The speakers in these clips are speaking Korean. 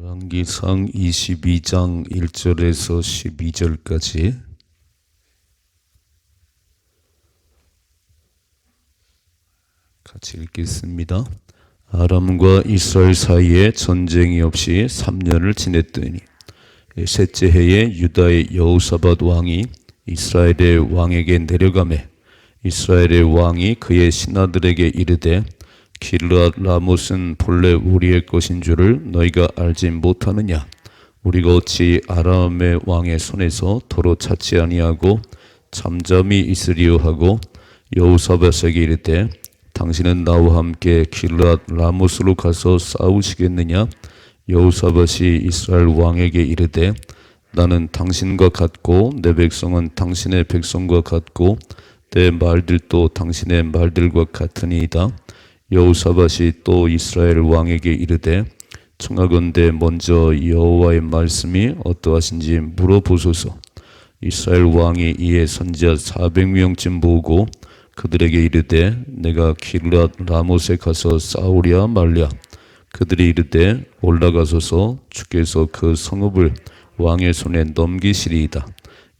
열왕기상 22장 1절에서 12절까지 같이 읽겠습니다. 아람과 이스라엘 사이에 전쟁이 없이 3년을 지냈더니 셋째 해에 유다의 여호사밧 왕이 이스라엘의 왕에게 내려가매 이스라엘의 왕이 그의 신하들에게 이르되 길르앗 라못은 본래 우리의 것인 줄을 너희가 알지 못하느냐? 우리가 어찌 아람의 왕의 손에서 도로 찾지 아니하고 잠잠히 있으리요 하고 여호사밧에게 이르되 당신은 나와 함께 길르앗 라못으로 가서 싸우시겠느냐? 여호사밧이 이스라엘 왕에게 이르되 나는 당신과 같고 내 백성은 당신의 백성과 같고 내 말들도 당신의 말들과 같으니이다. 여호사밧이 또 이스라엘 왕에게 이르되 청하건대 먼저 여호와의 말씀이 어떠하신지 물어보소서. 이스라엘 왕이 이에 선지자 400명쯤 모으고 그들에게 이르되 내가 길르앗 라못에 가서 싸우랴 말랴. 그들이 이르되 올라가소서. 주께서 그 성읍을 왕의 손에 넘기시리이다.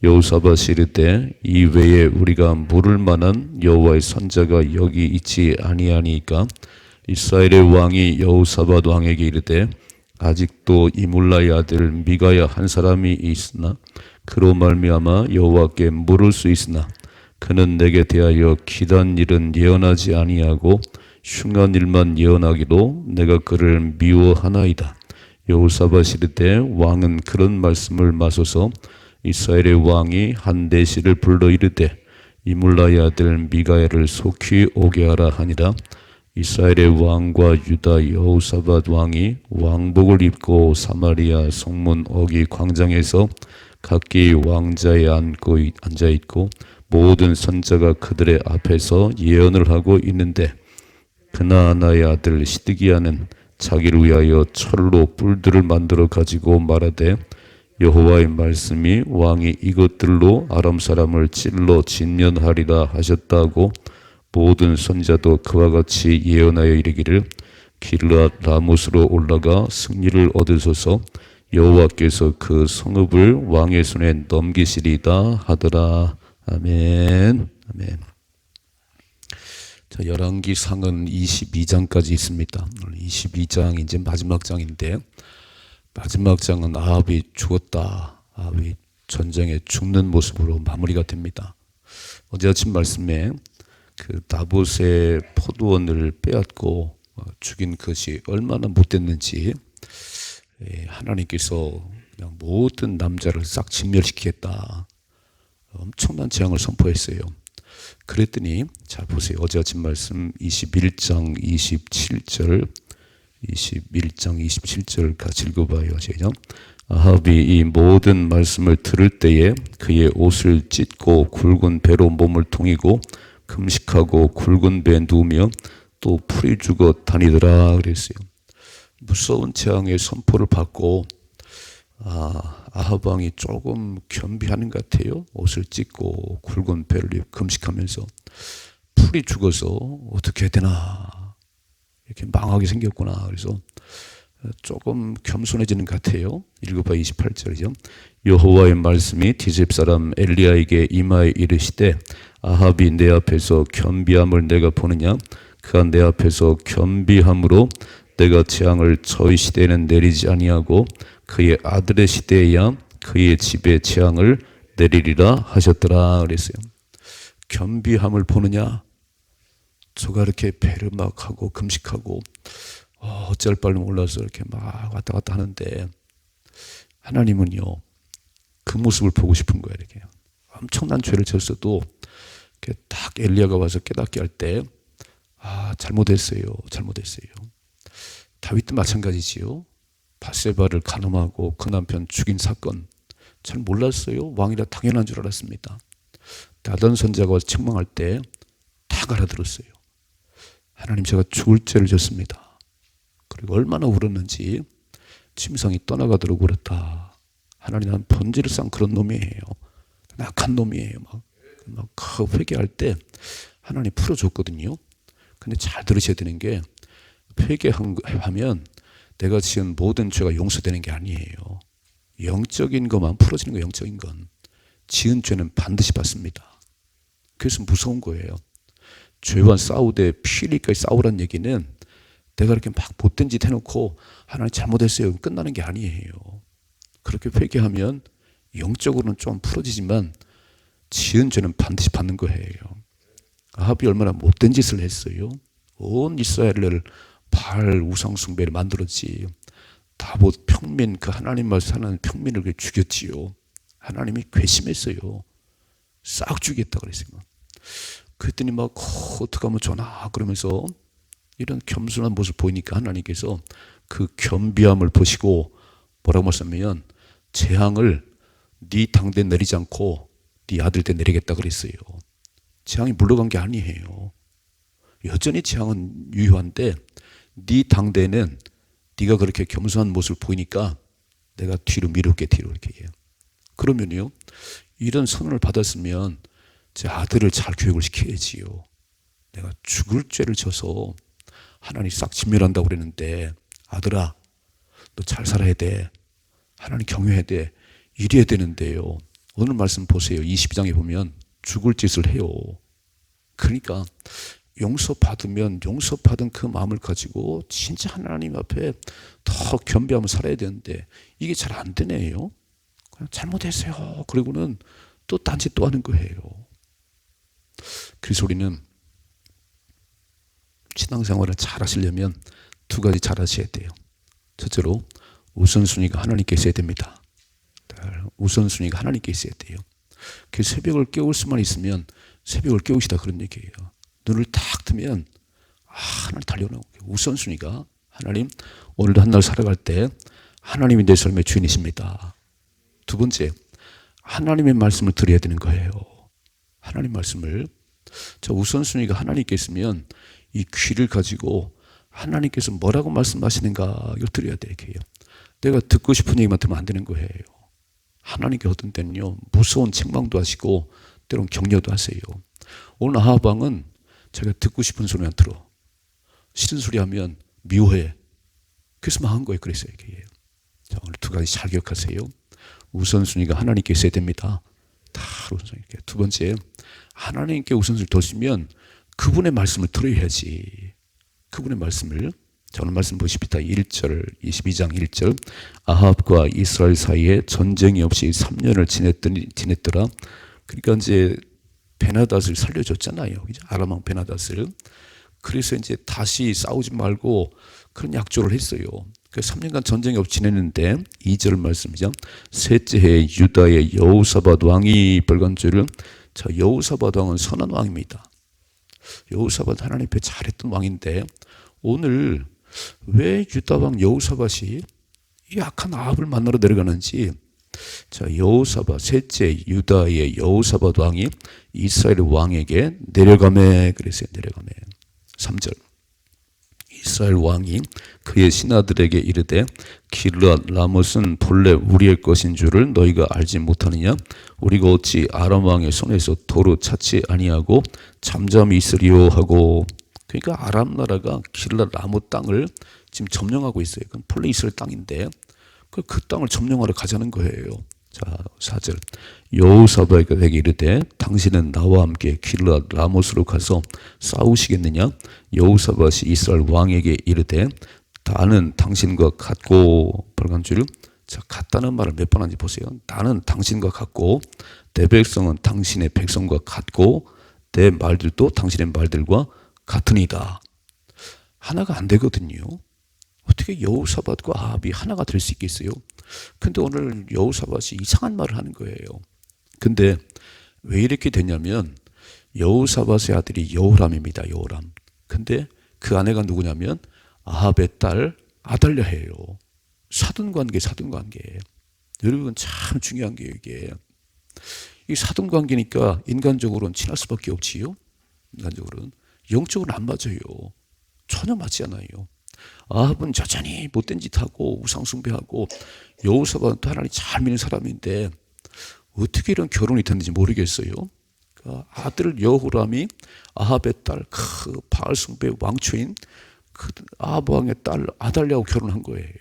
여호사밧이 이르되 이 외에 우리가 물을 만한 여호와의 선자가 여기 있지 아니하니까. 이스라엘의 왕이 여호사밧 왕에게 이르되 아직도 이물라의 아들 미가야 한 사람이 있으나 그로 말미암아 여호와께 물을 수 있으나 그는 내게 대하여 기단 일은 예언하지 아니하고 흉한 일만 예언하기로 내가 그를 미워하나이다. 여호사밧이 이르되 왕은 그런 말씀을 마소서. 이스라엘의 왕이 한 내시를 불러 이르되 이물라의 아들 미가야를 속히 오게 하라 하니라. 이스라엘의 왕과 유다 여호사밧 왕이 왕복을 입고 사마리아 성문 어기 광장에서 각기 왕자에 앉아 있고 모든 선자가 그들의 앞에서 예언을 하고 있는데 그나아나의 아들 시드기야는 자기를 위하여 철로 뿔들을 만들어 가지고 말하되 여호와의 말씀이 왕이 이것들로 아람 사람을 찔러 진면하리라 하셨다고 모든 선자도 그와 같이 예언하여 이르기를 길르앗 라못으로 올라가 승리를 얻으소서. 여호와께서 그 성읍을 왕의 손에 넘기시리다 하더라. 아멘. 아멘. 자, 열왕기상은 22장까지 있습니다. 오늘 22장이 이제 마지막 장인데 마지막 장은 아합이 죽었다. 아합이 전쟁에 죽는 모습으로 마무리가 됩니다. 어제 아침 말씀에 그 나봇의 포도원을 빼앗고 죽인 것이 얼마나 못됐는지 하나님께서 그냥 모든 남자를 싹 진멸시키겠다. 엄청난 재앙을 선포했어요. 그랬더니 자 보세요. 어제 아침 말씀 21장 27절 27절 같이 읽어봐요. 시작. 아합이 이 모든 말씀을 들을 때에 그의 옷을 찢고 굵은 배로 몸을 통이고 금식하고 굵은 배에 누우며 또 풀이 죽어 다니더라 그랬어요. 무서운 재앙의 선포를 받고 아합 왕이 조금 겸비하는 것 같아요. 옷을 찢고 굵은 배를 금식하면서 풀이 죽어서 어떻게 해야 되나 이렇게 망하게 생겼구나. 그래서 조금 겸손해지는 것 같아요. 읽어봐 28절이죠. 여호와의 말씀이 디셉 사람 엘리야에게 이마에 이르시되 아합이 내 앞에서 겸비함을 내가 보느냐? 그가 내 앞에서 겸비함으로 내가 재앙을 저희 시대에는 내리지 아니하고 그의 아들의 시대에야 그의 집에 재앙을 내리리라 하셨더라 그랬어요. 겸비함을 보느냐? 저가 이렇게 배를 막 하고 금식하고 어쩔 바를 몰라서 이렇게 막 왔다 갔다 하는데 하나님은요 그 모습을 보고 싶은 거예요. 이렇게 엄청난 죄를 졌어도 이렇게 딱 엘리야가 와서 깨닫게 할 때 잘못했어요. 다윗도 마찬가지지요. 바세바를 간음하고 그 남편 죽인 사건 잘 몰랐어요. 왕이라 당연한 줄 알았습니다. 나단 선자가 와서 책망할 때 다 알아들었어요. 하나님 제가 죽을 죄를 졌습니다. 그리고 얼마나 울었는지 침상이 떠나가도록 울었다. 하나님 난 번지를 싼 그런 놈이에요. 악한 놈이에요. 막 회개할 때 하나님 풀어줬거든요. 근데 잘 들으셔야 되는 게 회개하면 내가 지은 모든 죄가 용서되는 게 아니에요. 영적인 것만 풀어지는 거예요. 영적인 건. 지은 죄는 반드시 받습니다. 그래서 무서운 거예요. 죄와 싸우되 피 흘리기까지 싸우라는 얘기는 내가 이렇게 막 못된 짓 해놓고 하나님 잘못했어요 끝나는 게 아니에요. 그렇게 회개하면 영적으로는 좀 풀어지지만 지은 죄는 반드시 받는 거예요. 아합이 얼마나 못된 짓을 했어요. 온 이스라엘을 바알 우상 숭배를 만들었지. 다봇 평민, 그 하나님만 사는 평민을 죽였지요. 하나님이 괘씸했어요. 싹 죽이겠다 그랬어요. 그랬더니 막 어떻게 하면 좋나 그러면서 이런 겸손한 모습을 보이니까 하나님께서 그 겸비함을 보시고 뭐라고 말씀하면 재앙을 네 당대 내리지 않고 네 아들 때 내리겠다 그랬어요. 재앙이 물러간 게 아니에요. 여전히 재앙은 유효한데 네 당대는 네가 그렇게 겸손한 모습을 보이니까 내가 뒤로 미룰게 뒤로 이렇게 해요. 그러면요 이런 선언을 받았으면 제 아들을 잘 교육을 시켜야지요. 내가 죽을 죄를 져서 하나님 싹 진멸한다고 그랬는데 아들아 너 잘 살아야 돼. 하나님 경외해야 돼. 이래야 되는데요. 오늘 말씀 보세요. 22장에 보면 죽을 짓을 해요. 그러니까 용서받으면 용서받은 그 마음을 가지고 진짜 하나님 앞에 더 겸비하며 살아야 되는데 이게 잘 안 되네요. 그냥 잘못했어요. 그리고는 또 딴짓 또 하는 거예요. 그래서 우리는 신앙생활을 잘 하시려면 두 가지 잘 하셔야 돼요. 첫째로 우선순위가 하나님께 있어야 됩니다. 우선순위가 하나님께 있어야 돼요. 그 새벽을 깨울 수만 있으면 새벽을 깨우시다 그런 얘기예요. 눈을 탁 뜨면 하나님 달려나오고 우선순위가 하나님 오늘도 한 날 살아갈 때 하나님이 내 삶의 주인이십니다. 두 번째 하나님의 말씀을 들어야 되는 거예요. 하나님 말씀을 저 우선순위가 하나님께 있으면 이 귀를 가지고 하나님께서 뭐라고 말씀하시는가 이걸 들어야 돼요. 내가 듣고 싶은 얘기만 들으면 안 되는 거예요. 하나님께 어떤 때는요 무서운 책망도 하시고 때로는 격려도 하세요. 오늘 아합 왕은 자기가 듣고 싶은 소리만 들어. 싫은 소리 하면 미워해. 그래서 망한 거예요. 그래서 이게. 자, 오늘 두 가지 잘 기억하세요. 우선순위가 하나님께 있어야 됩니다. 다 우선순위. 두 번째, 하나님께 우선순위를 뒀으면 그분의 말씀을 들어야지. 그분의 말씀을. 자, 오늘 말씀 보십시다. 1절, 22장 1절. 아합과 이스라엘 사이에 전쟁이 없이 3년을 지냈더라. 그러니까 이제 베나닷을 살려줬잖아요. 아람 왕 베나닷을. 그래서 이제 다시 싸우지 말고 그런 약조를 했어요. 그 3년간 전쟁이 없이 지냈는데 2절 말씀이죠. 셋째 해에 유다의 여호사밧 왕이 벌간죄를. 자, 여호사밧 왕은 선한 왕입니다. 여호사밧 하나님 앞에 잘했던 왕인데 오늘 왜 유다 왕 여호사밧이 이 악한 아합을 만나러 내려가는지. 자, 여호사밧 셋째 유다의 여호사밧 왕이 이스라엘 왕에게 내려가매 그랬어요. 내려가매. 3절 이스라엘 왕이 그의 신하들에게 이르되 길르앗 라못은 본래 우리의 것인 줄을 너희가 알지 못하느냐? 우리가 어찌 아람 왕의 손에서 도로 찾지 아니하고 잠잠히 있으리요 하고. 그러니까 아람 나라가 길르앗 라못 땅을 지금 점령하고 있어요. 그건 본래 이스라엘 땅인데 그 땅을 점령하러 가자는 거예요. 자, 4절 여호사밧에게 이르되 당신은 나와 함께 길르앗 라못으로 가서 싸우시겠느냐? 여호사밧이 이스라엘 왕에게 이르되 나는 당신과 같고 벌간죄를. 자, 같다는 말을 몇 번 하는지 보세요. 나는 당신과 같고 내 백성은 당신의 백성과 같고 내 말들도 당신의 말들과 같으니이다. 하나가 안 되거든요. 어떻게 여호사밧과 아합이 하나가 될 수 있겠어요? 근데 오늘 여호사밧이 이상한 말을 하는 거예요. 근데 왜 이렇게 되냐면 여호사밧의 아들이 여호람입니다. 여호람. 근데 그 아내가 누구냐면 아합의 딸 아달랴예요. 사돈관계. 여러분 참 중요한 게 이게. 이 사돈관계니까 인간적으로는 친할 수밖에 없지요. 인간적으로는. 영적으로는 안 맞아요. 전혀 맞지 않아요. 아합은 여전히 못된 짓 하고 우상숭배하고 여호사밧은 또 하나님 잘 믿는 사람인데 어떻게 이런 결혼이 됐는지 모르겠어요. 그 아들 여호람이 아합의 딸 그 바알 숭배 왕초인 그 아합 왕의 딸 아달랴하고 결혼한 거예요.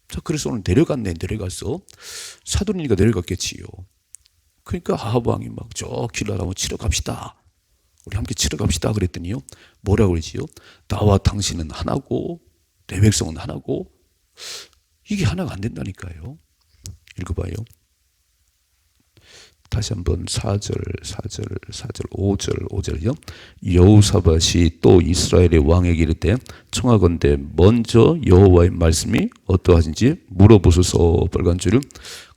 자, 그래서 오늘 내려가서 사돈이니까 내려갔겠지요. 그러니까 아합 왕이 막 저 길을 한번 치러 갑시다. 우리 함께 치러 갑시다 그랬더니요. 뭐라고 그러지요? 나와 당신은 하나고 내 백성은 하나고. 이게 하나가 안 된다니까요. 읽어봐요. 다시 한번 4절, 5절요. 여호사밧이 또 이스라엘의 왕에게 이르되 청하건대 먼저 여호와의 말씀이 어떠하신지 물어보소서. 빨간 줄을.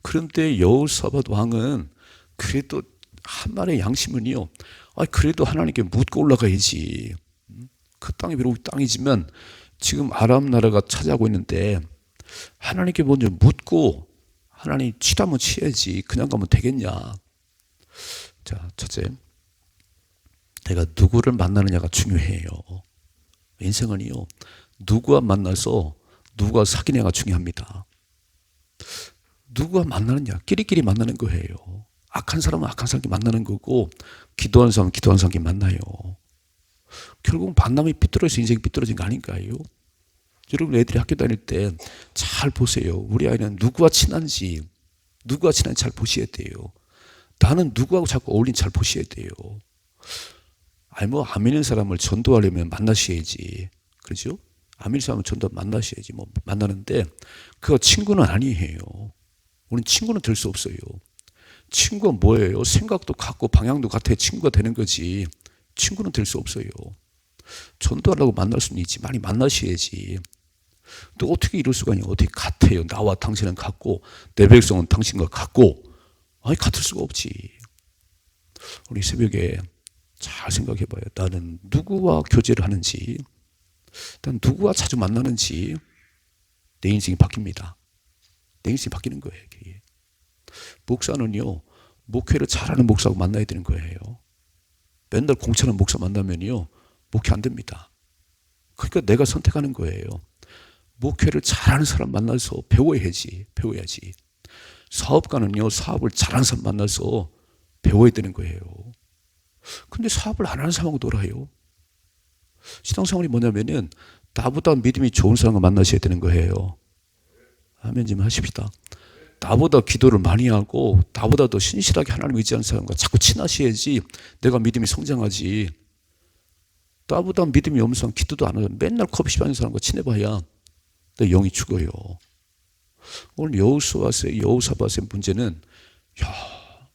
그런데 여호사밧 왕은 그래도 한 말의 양심은요. 그래도 하나님께 묻고 올라가야지. 그 땅이 비록 땅이지만 지금 아람 나라가 차지하고 있는데 하나님께 먼저 묻고 하나님 치라면 치야지. 그냥 가면 되겠냐. 자, 첫째, 내가 누구를 만나느냐가 중요해요. 인생은요, 누구와 만나서 누구와 사귀냐가 중요합니다. 누구와 만나느냐, 끼리끼리 만나는 거예요. 악한 사람은 악한 사람끼리 만나는 거고, 기도하는 사람은 기도하는 사람끼리 만나요. 결국 만남이 삐뚤어져서 인생이 삐뚤어진 거 아닌가요? 여러분 애들이 학교 다닐 때 잘 보세요. 우리 아이는 누구와 친한지 잘 보셔야 돼요. 나는 누구하고 자꾸 어울린지 잘 보셔야 돼요. 안 믿는 사람을 전도하려면 만나셔야지. 그렇죠? 안 믿는 사람을 만나셔야지. 만나는데 그거 친구는 아니에요. 우리는 친구는 될 수 없어요. 친구가 뭐예요? 생각도 같고 방향도 같아야 친구가 되는 거지. 친구는 될 수 없어요. 전도하려고 만날 수는 있지. 많이 만나셔야지. 또 어떻게 이럴 수가 있냐? 어떻게 같아요? 나와 당신은 같고 내 백성은 당신과 같고. 같을 수가 없지. 우리 새벽에 잘 생각해 봐요. 나는 누구와 교제를 하는지, 난 누구와 자주 만나는지 내 인생이 바뀝니다. 내 인생이 바뀌는 거예요. 그게. 목사는요, 목회를 잘하는 목사하고 만나야 되는 거예요. 맨날 공차는 목사 만나면요, 목회 안 됩니다. 그러니까 내가 선택하는 거예요. 목회를 잘하는 사람 만나서 배워야지. 사업가는요, 사업을 잘하는 사람 만나서 배워야 되는 거예요. 근데 사업을 안 하는 사람하고 놀아요. 신앙생활이 뭐냐면은 나보다 믿음이 좋은 사람과 만나셔야 되는 거예요. 아멘 좀 하십시다. 나보다 기도를 많이 하고 나보다 더 신실하게 하나님 의지하는 사람과 자꾸 친하셔야지 내가 믿음이 성장하지. 나보다 믿음이 없는 사람, 기도도 안 하고 맨날 커피숍 하는 사람과 친해봐야 내 영이 죽어요. 오늘 여호사밧의 문제는,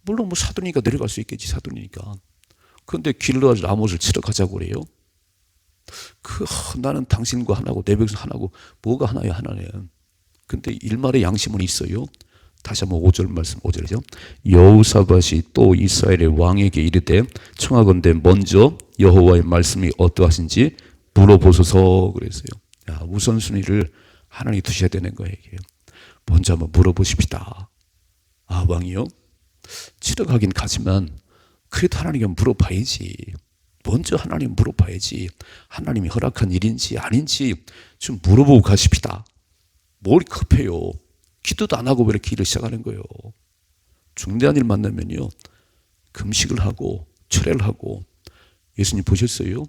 물론 사돈이니까 내려갈 수 있겠지, 사돈이니까. 그런데 길르앗 라못을 치러 가자고 그래요. 나는 당신과 하나고 내 백성 하나고 뭐가 하나야, 하나는. 근데 일말의 양심은 있어요. 다시 한번 5절 말씀, 5절이죠. 여호사밧이 또 이스라엘의 왕에게 이르되 청하건대 먼저 여호와의 말씀이 어떠하신지 물어보소서 그랬어요. 우선순위를 하나님이 두셔야 되는 거예요. 먼저 한번 물어보십시다. 왕이요? 치러 가긴 가지만 그래도 하나님께 물어봐야지. 먼저 하나님 물어봐야지. 하나님이 허락한 일인지 아닌지 좀 물어보고 가십시다. 뭘 급해요. 기도도 안 하고 왜 이렇게 일을 시작하는 거예요. 중대한 일 만나면요, 금식을 하고 철회를 하고. 예수님 보셨어요?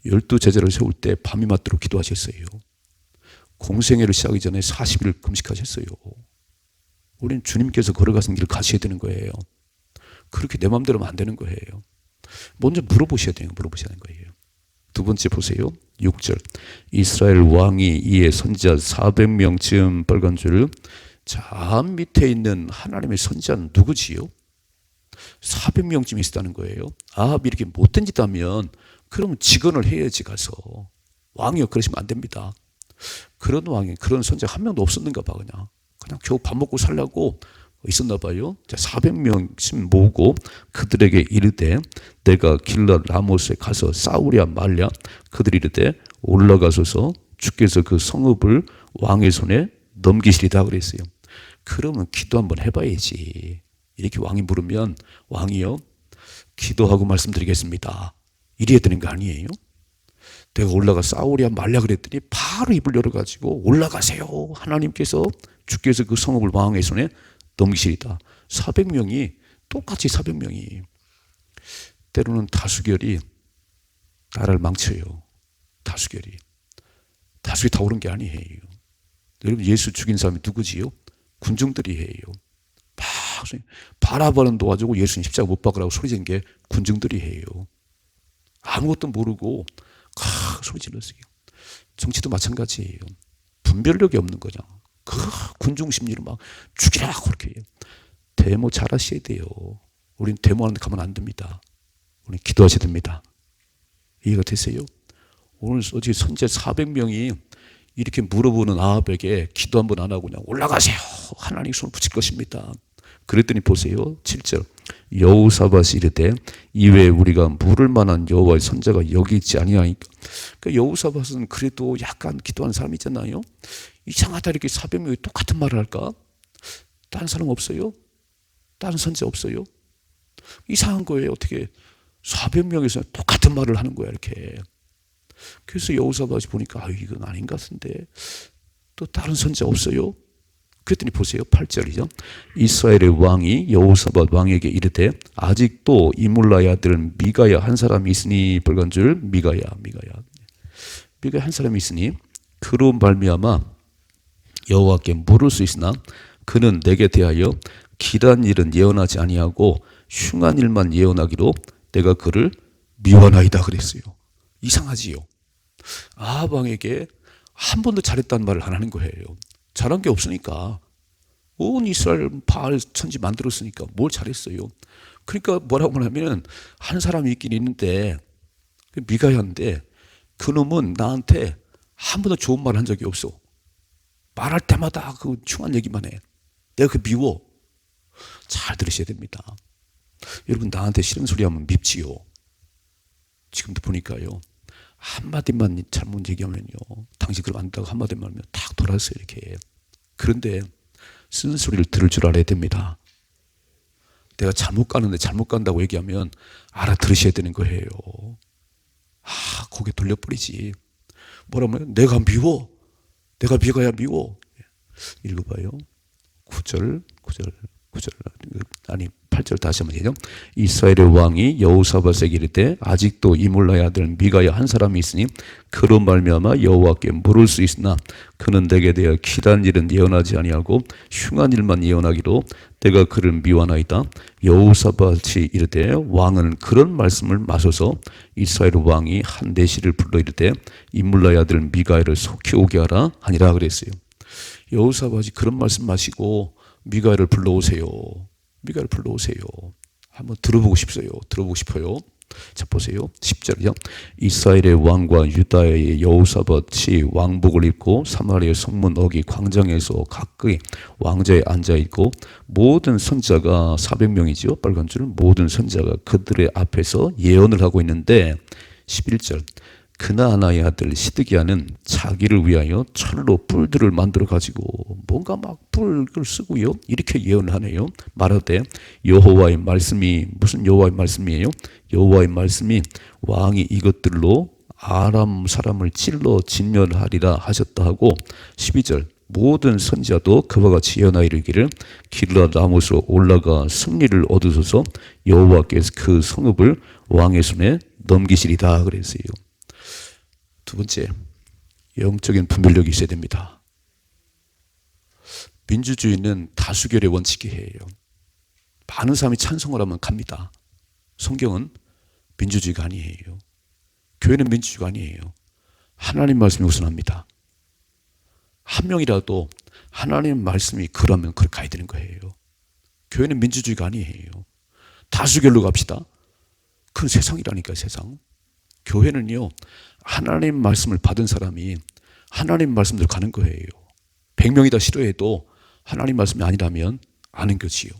12 제자를 세울 때 밤이 맞도록 기도하셨어요. 공생애를 시작하기 전에 40일 금식하셨어요. 우리는 주님께서 걸어가신 길을 가셔야 되는 거예요. 그렇게 내 마음대로 하면 안 되는 거예요. 먼저 물어보셔야 되는 거예요. 두 번째 보세요. 6절. 이스라엘 왕이 이에 선지자 400명쯤 빨간 줄을. 자, 밑에 있는 하나님의 선지자는 누구지요? 400명쯤 있었다는 거예요. 아합이 이렇게 못된 짓 하면 그러면 직언을 해야지 가서. 왕이요, 그러시면 안 됩니다. 그런 왕이, 그런 선지자 한 명도 없었는가 봐. 그냥 겨우 밥 먹고 살려고 있었나 봐요. 자, 400명씩 모으고 그들에게 이르되 내가 길르앗 라못에 가서 싸우랴 말랴. 그들이 이르되 올라가소서 주께서 그 성읍을 왕의 손에 넘기시리다 그랬어요. 그러면 기도 한번 해봐야지. 이렇게 왕이 물으면 왕이요, 기도하고 말씀드리겠습니다, 이래야 되는 거 아니에요? 내가 올라가 싸우랴 말랴 그랬더니 바로 입을 열어가지고 올라가세요. 하나님께서 주께서 그 성읍을 왕의 손에 넘기시리다. 400명이 똑같이 400명이 때로는 다수결이 나라를 망쳐요. 다수결이. 다수가 다 옳은 게 아니에요. 여러분, 예수 죽인 사람이 누구지요? 군중들이에요. 막 바라바는 도와주고 예수님 십자가 못 박으라고 소리진 게 군중들이에요. 아무것도 모르고 소리 질렀어요. 정치도 마찬가지예요. 분별력이 없는 거죠. 그 군중 심리로 막 죽이라고 그렇게 해요. 데모 잘하셔야 돼요. 우린 데모하는데 가면 안 됩니다. 우린 기도하셔야 됩니다. 이해가 되세요? 오늘 어제 선제 400명이 이렇게 물어보는 아합에게 기도 한번 안 하고 그냥 올라가세요. 하나님 손을 붙일 것입니다. 그랬더니 보세요. 7절. 여호사밧이 이르되 이외에 우리가 물을 만한 여호와의 선자가 여기 있지 아니하니까. 그러니까 여호사밧은 그래도 약간 기도하는 사람이잖아요. 이상하다 이렇게 400명이 똑같은 말을 할까? 다른 사람 없어요? 다른 선자 없어요? 이상한 거예요. 어떻게 400명에서 똑같은 말을 하는 거야 이렇게. 그래서 여호사밧이 보니까 이건 아닌 것 같은데 또 다른 선자 없어요? 그랬더니 보세요. 8절이죠. 이스라엘의 왕이 여호사밧 왕에게 이르되 아직도 이물라의 아들 미가야 한 사람이 있으니 벌간줄 미가야 한 사람이 있으니 그로 말미암아 여호와께 물을 수 있으나 그는 내게 대하여 길한 일은 예언하지 아니하고 흉한 일만 예언하기로 내가 그를 미워하나이다 그랬어요. 이상하지요. 아합 왕에게 한 번도 잘했다는 말을 안 하는 거예요. 잘한 게 없으니까. 온 이스라엘 바알 천지 만들었으니까 뭘 잘했어요. 그러니까 뭐라고 하냐면 한 사람이 있긴 있는데 미가야인데 그놈은 나한테 한 번도 좋은 말 한 적이 없어. 말할 때마다 그 흉한 얘기만 해. 내가 그 미워. 잘 들으셔야 됩니다. 여러분, 나한테 싫은 소리 하면 밉지요. 지금도 보니까요. 한마디만 잘못 얘기하면요. 당신 그럼 안 된다고 한마디만 하면 탁 돌아서 이렇게. 그런데 쓴 소리를 들을 줄 알아야 됩니다. 내가 잘못 가는데 잘못 간다고 얘기하면 알아들으셔야 되는 거예요. 고개 돌려버리지. 뭐라면 내가 미워. 내가 미가야 미워. 읽어봐요. 9절 아니 8절 다시 한번 해요. 이스라엘의 왕이 여호사밧에게 이르되 아직도 이물라의 아들 미가야 한 사람이 있으니 그로 말미암아 여호와께 물을 수 있으나 그는 내게 대하여 길한 일은 예언하지 아니하고 흉한 일만 예언하기로 내가 그를 미워하나이다. 여호사밧이 이르되 왕은 그런 말씀을 마셔서 이스라엘 왕이 한 내시를 불러 이르되 이물라의 아들 미가야를 속히 오게 하라 하니라 그랬어요. 여호사밧이 그런 말씀 마시고 미가야를 불러오세요. 미가야를 불러오세요. 한번 들어보고 싶어요. 자, 보세요. 10절이요. 이스라엘의 왕과 유다의 여호사밧이 왕복을 입고 사마리아 성문 어기 광장에서 가까이 왕자에 앉아있고 모든 선자가 400명이죠. 빨간 줄은 모든 선자가 그들의 앞에서 예언을 하고 있는데 11절. 그나아나의 아들 시드기야는 자기를 위하여 철로 뿔들을 만들어 가지고 뭔가 막 뿔을 쓰고요. 이렇게 예언을 하네요. 말하되 여호와의 말씀이 무슨 여호와의 말씀이에요? 여호와의 말씀이 왕이 이것들로 아람 사람을 찔러 진멸하리라 하셨다 하고 12절 모든 선지자도 그와 같이 예언하여 이르기를 길라 라못으로 올라가 승리를 얻으소서 여호와께서 그 성읍을 왕의 손에 넘기시리다 그랬어요. 두 번째, 영적인 분별력이 있어야 됩니다. 민주주의는 다수결의 원칙이에요. 많은 사람이 찬성을 하면 갑니다. 성경은 민주주의가 아니에요. 교회는 민주주의가 아니에요. 하나님 말씀이 우선합니다. 한 명이라도 하나님 말씀이 그러면 그렇게 가야 되는 거예요. 교회는 민주주의가 아니에요. 다수결로 갑시다. 그건 세상이라니까요, 세상. 교회는요, 하나님 말씀을 받은 사람이 하나님 말씀대로 가는 거예요. 100명이 다 싫어해도 하나님 말씀이 아니라면 아는 거지요.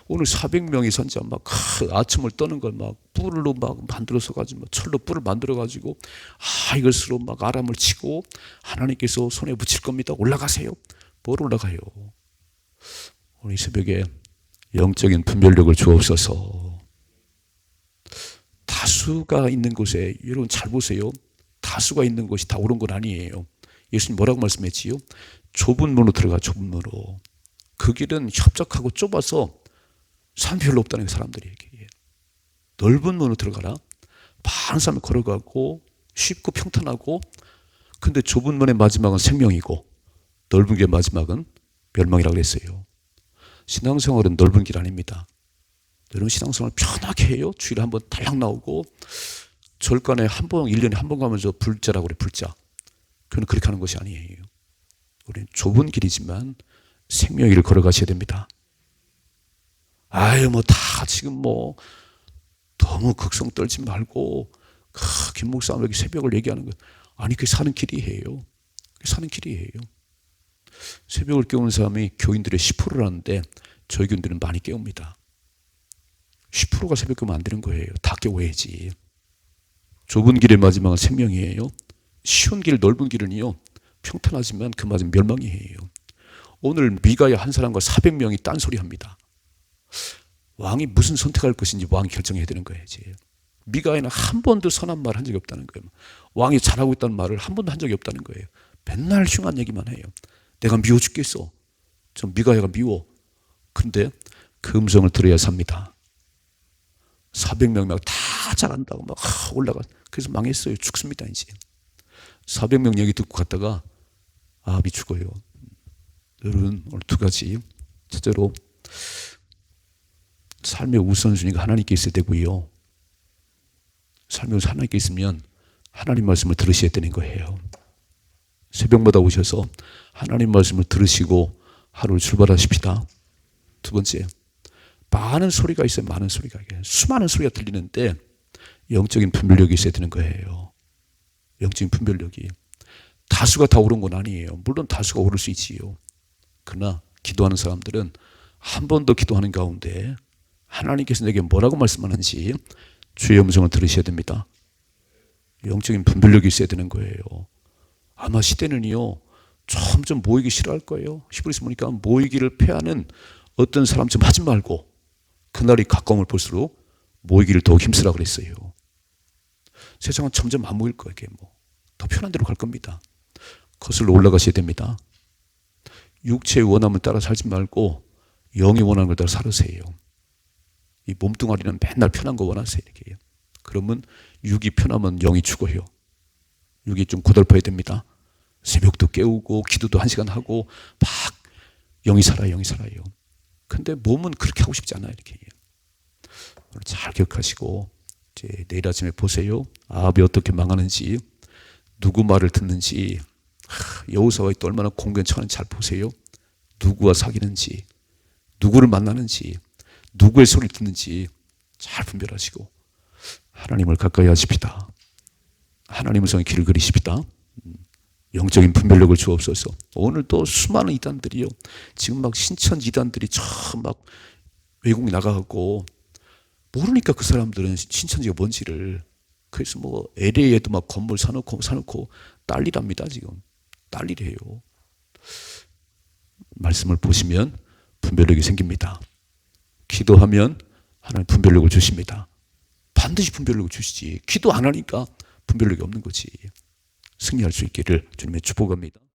오늘 400명이 선자 막 아첨을 떠는 걸 막 뿔로 막 만들어서 가지고 철로 뿔을 만들어 가지고 이것으로 막 아람을 치고 하나님께서 손에 붙일 겁니다. 올라가세요. 뭘 올라가요? 오늘 이 새벽에 영적인 분별력을 주옵소서. 다수가 있는 곳에 여러분 잘 보세요. 다수가 있는 곳이 다 옳은 건 아니에요. 예수님 뭐라고 말씀했지요? 좁은 문으로 들어가. 좁은 문으로. 그 길은 협착하고 좁아서 사람 별로 없다는 게 사람들에게. 넓은 문으로 들어가라. 많은 사람이 걸어가고 쉽고 평탄하고 근데 좁은 문의 마지막은 생명이고 넓은 길의 마지막은 멸망이라고 그랬어요. 신앙생활은 넓은 길 아닙니다. 여러분 신앙생활 편하게 해요. 주일에 한번 달랑 나오고 절간에 한 번, 1년에 한 번 가면서 불자라고 그래, 불자. 그건 그렇게 하는 것이 아니에요. 우리는 좁은 길이지만 생명의 길을 걸어가셔야 됩니다. 아유, 뭐 다 지금 뭐 너무 극성 떨지 말고 김 목사님에게 새벽을 얘기하는 것. 아니, 그게 사는 길이에요. 그게 사는 길이에요. 새벽을 깨우는 사람이 교인들의 10%라는데 저희 교인들은 많이 깨웁니다. 10%가 새벽 깨우면 안 되는 거예요. 다 깨워야지. 좁은 길의 마지막은 생명이에요. 쉬운 길, 넓은 길은요, 평탄하지만 그 마지막 멸망이에요. 오늘 미가야 한 사람과 400명이 딴소리 합니다. 왕이 무슨 선택할 것인지 왕이 결정해야 되는 거예요. 미가야는 한 번도 선한 말 한 적이 없다는 거예요. 왕이 잘하고 있다는 말을 한 번도 한 적이 없다는 거예요. 맨날 흉한 얘기만 해요. 내가 미워 죽겠어. 전 미가야가 미워. 근데 그 음성을 들어야 삽니다. 400명 다 잘한다고 막 올라가. 그래서 망했어요. 죽습니다, 이제. 400명 얘기 듣고 갔다가 아합이 죽어요. 여러분, 오늘 두 가지. 첫째로 삶의 우선순위가 하나님께 있어야 되고요. 삶의 우선 하나님께 있으면 하나님 말씀을 들으셔야 되는 거예요. 새벽마다 오셔서 하나님 말씀을 들으시고 하루를 출발하십시다. 두 번째, 많은 소리가 있어요. 많은 소리가. 수많은 소리가 들리는데 영적인 분별력이 있어야 되는 거예요. 영적인 분별력이. 다수가 다 옳은 건 아니에요. 물론 다수가 옳을 수 있지요. 그러나 기도하는 사람들은 한 번 더 기도하는 가운데 하나님께서 내게 뭐라고 말씀하는지 주의 음성을 들으셔야 됩니다. 영적인 분별력이 있어야 되는 거예요. 아마 시대는요, 점점 모이기 싫어할 거예요. 히브리서 보니까 모이기를 패하는 어떤 사람 좀 하지 말고 그날이 가까움을 볼수록 모이기를 더욱 힘쓰라 그랬어요. 세상은 점점 안 모일 거예요. 더 편한 대로 갈 겁니다. 거슬러 올라가셔야 됩니다. 육체의 원함을 따라 살지 말고 영이 원하는 걸 따라 살으세요. 이 몸뚱아리는 맨날 편한 거 원하세요. 이렇게. 그러면 육이 편하면 영이 죽어요. 육이 좀 고달파야 됩니다. 새벽도 깨우고 기도도 1시간 하고 막 영이 살아요. 영이 살아요. 근데 몸은 그렇게 하고 싶지 않아요. 이렇게. 오늘 잘 기억하시고 이제 내일 아침에 보세요. 아합이 어떻게 망하는지, 누구 말을 듣는지, 여호사와의 또 얼마나 공견처는지 잘 보세요. 누구와 사귀는지, 누구를 만나는지, 누구의 소리를 듣는지 잘 분별하시고 하나님을 가까이 하십시다. 하나님을 성의 길을 그리십시다. 영적인 분별력을 주옵소서. 오늘 또 수많은 이단들이요. 지금 막 신천 이단들이 참 막 외국 나가고 모르니까 그 사람들은 신천지가 뭔지를. 그래서 뭐 LA에도 막 건물 사놓고 난리랍니다. 지금 난리래요. 말씀을 보시면 분별력이 생깁니다. 기도하면 하나님 분별력을 주십니다. 반드시 분별력을 주시지. 기도 안 하니까 분별력이 없는 거지. 승리할 수 있기를 주님의 축복합니다.